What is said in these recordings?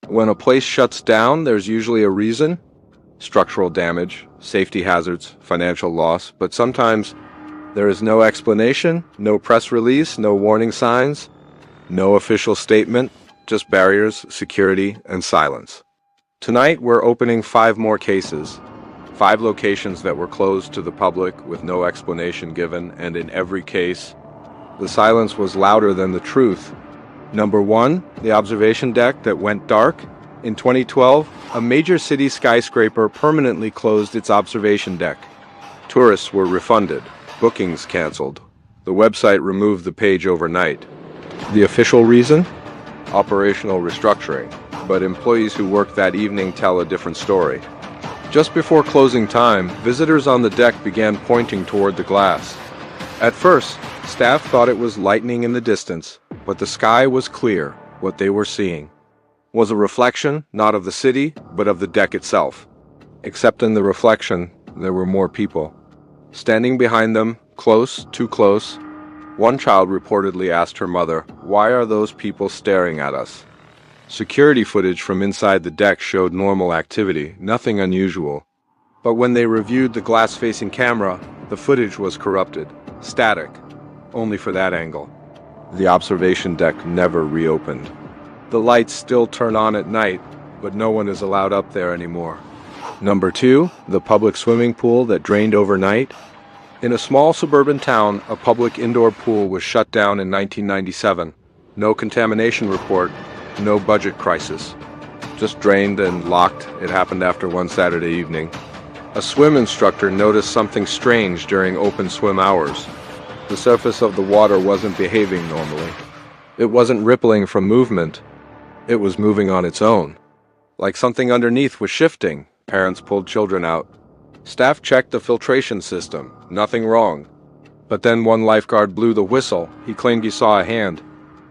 When a place shuts down, there's usually a reason: structural damage, safety hazards, financial loss, but sometimes there is no explanation, no press release, no warning signs, no official statement, just barriers, security, and silence. Tonight, we're opening 5 more cases, 5 locations that were closed to the public with no explanation given, and in every case, the silence was louder than the truth. Number 1, the observation deck that went dark. In 2012, a major city skyscraper permanently closed its observation deck. Tourists were refunded, bookings canceled. The website removed the page overnight. The official reason? Operational restructuring. But employees who worked that evening tell a different story. Just before closing time, visitors on the deck began pointing toward the glass. At first, staff thought it was lightning in the distance, but the sky was clear. What they were seeing was a reflection, not of the city, but of the deck itself. Except in the reflection, there were more people. Standing behind them, close, too close, one child reportedly asked her mother, "Why are those people staring at us?" Security footage from inside the deck showed normal activity, nothing unusual. But when they reviewed the glass-facing camera, the footage was corrupted, static, only for that angle. The observation deck never reopened. The lights still turn on at night, but no one is allowed up there anymore. Number 2, the public swimming pool that drained overnight. In a small suburban town, a public indoor pool was shut down in 1997. No contamination report, no budget crisis. Just drained and locked. It happened after one Saturday evening. A swim instructor noticed something strange during open swim hours. The surface of the water wasn't behaving normally. It wasn't rippling from movement. It was moving on its own. Like something underneath was shifting. Parents pulled children out. Staff checked the filtration system. Nothing wrong. But then one lifeguard blew the whistle. He claimed he saw a hand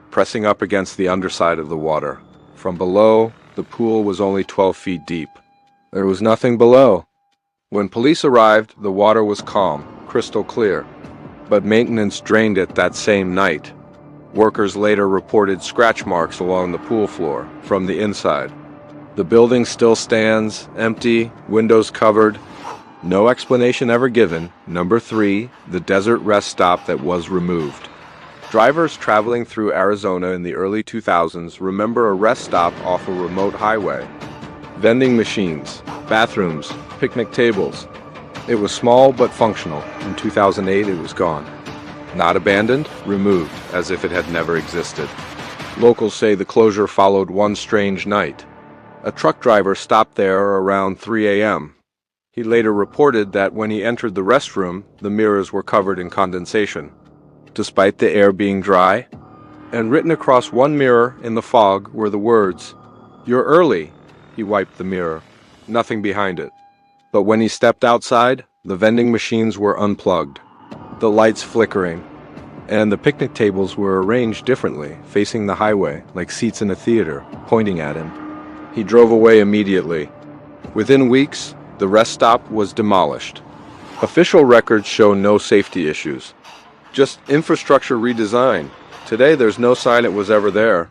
pressing up against the underside of the water. From below, the pool was only 12 feet deep. There was nothing below. When police arrived, the water was calm, crystal clear. But maintenance drained it that same night. Workers later reported scratch marks along the pool floor from the inside. The building still stands, empty, windows covered. No explanation ever given. Number 3, the desert rest stop that was removed. Drivers traveling through Arizona in the early 2000s remember a rest stop off a remote highway. Vending machines, bathrooms, picnic tables. It was small but functional. In 2008, it was gone. Not abandoned, removed, as if it had never existed. Locals say the closure followed one strange night. A truck driver stopped there around 3 a.m. He later reported that when he entered the restroom, the mirrors were covered in condensation, despite the air being dry. And written across one mirror in the fog were the words, "You're early." He wiped the mirror. Nothing behind it. But when he stepped outside, the vending machines were unplugged, the lights flickering, and the picnic tables were arranged differently, facing the highway, like seats in a theater, pointing at him. He drove away immediately. Within weeks, the rest stop was demolished. Official records show no safety issues, just infrastructure redesign. Today, there's no sign it was ever there.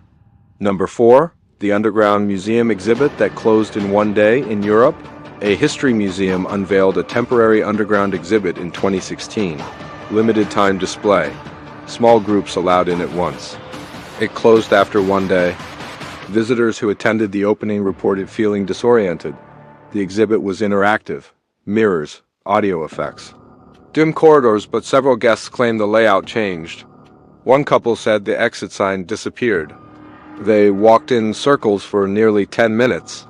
Number 4, the underground museum exhibit that closed in one day in Europe. A history museum unveiled a temporary underground exhibit in 2016. Limited time display. Small groups allowed in at once. It closed after one day. Visitors who attended the opening reported feeling disoriented. The exhibit was interactive. Mirrors, audio effects. Dim corridors, but several guests claimed the layout changed. One couple said the exit sign disappeared. They walked in circles for nearly 10 minutes.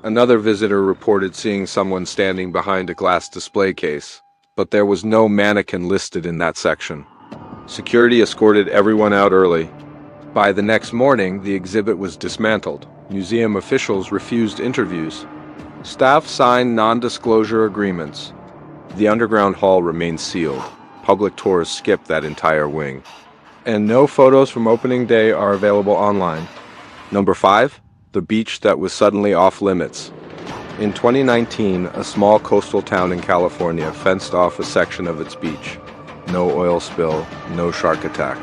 Another visitor reported seeing someone standing behind a glass display case, but there was no mannequin listed in that section. Security escorted everyone out early. By the next morning, the exhibit was dismantled. Museum officials refused interviews. Staff signed non-disclosure agreements. The underground hall remains sealed. Public tours skip that entire wing. And no photos from opening day are available online. Number 5, the beach that was suddenly off limits. In 2019, a small coastal town in California fenced off a section of its beach. No oil spill, no shark attack.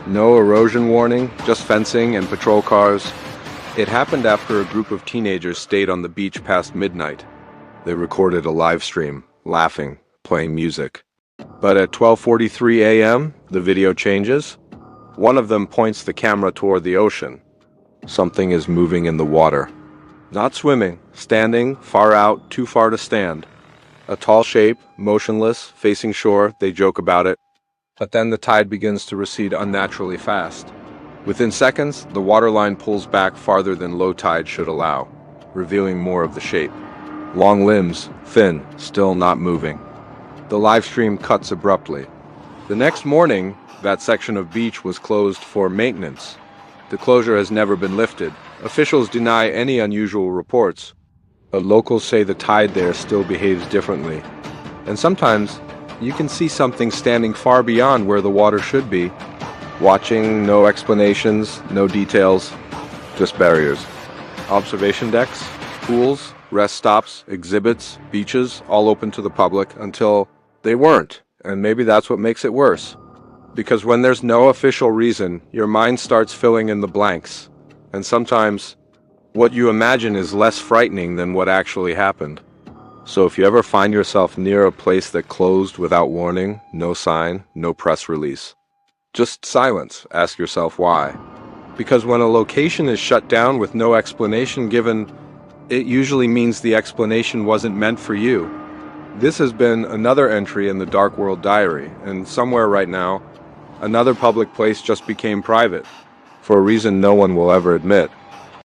No erosion warning, just fencing and patrol cars. It happened after a group of teenagers stayed on the beach past midnight. They recorded a live stream, laughing, playing music. But at 12:43 a.m., the video changes. One of them points the camera toward the ocean. Something is moving in the water. Not swimming, standing, far out, too far to stand. A tall shape, motionless, facing shore, they joke about it. But then the tide begins to recede unnaturally fast. Within seconds, the waterline pulls back farther than low tide should allow, revealing more of the shape. Long limbs, thin, still not moving. The live stream cuts abruptly. The next morning, that section of beach was closed for maintenance. The closure has never been lifted. Officials deny any unusual reports, but locals say the tide there still behaves differently. And sometimes, you can see something standing far beyond where the water should be, watching, no explanations, no details, just barriers. Observation decks, pools, rest stops, exhibits, beaches, all open to the public until they weren't, and maybe that's what makes it worse. Because when there's no official reason, your mind starts filling in the blanks, and sometimes what you imagine is less frightening than what actually happened. So if you ever find yourself near a place that closed without warning, no sign, no press release, just silence, ask yourself why. Because when a location is shut down with no explanation given, it usually means the explanation wasn't meant for you. This has been another entry in the Dark World Diary, and somewhere right now, another public place just became private, for a reason no one will ever admit.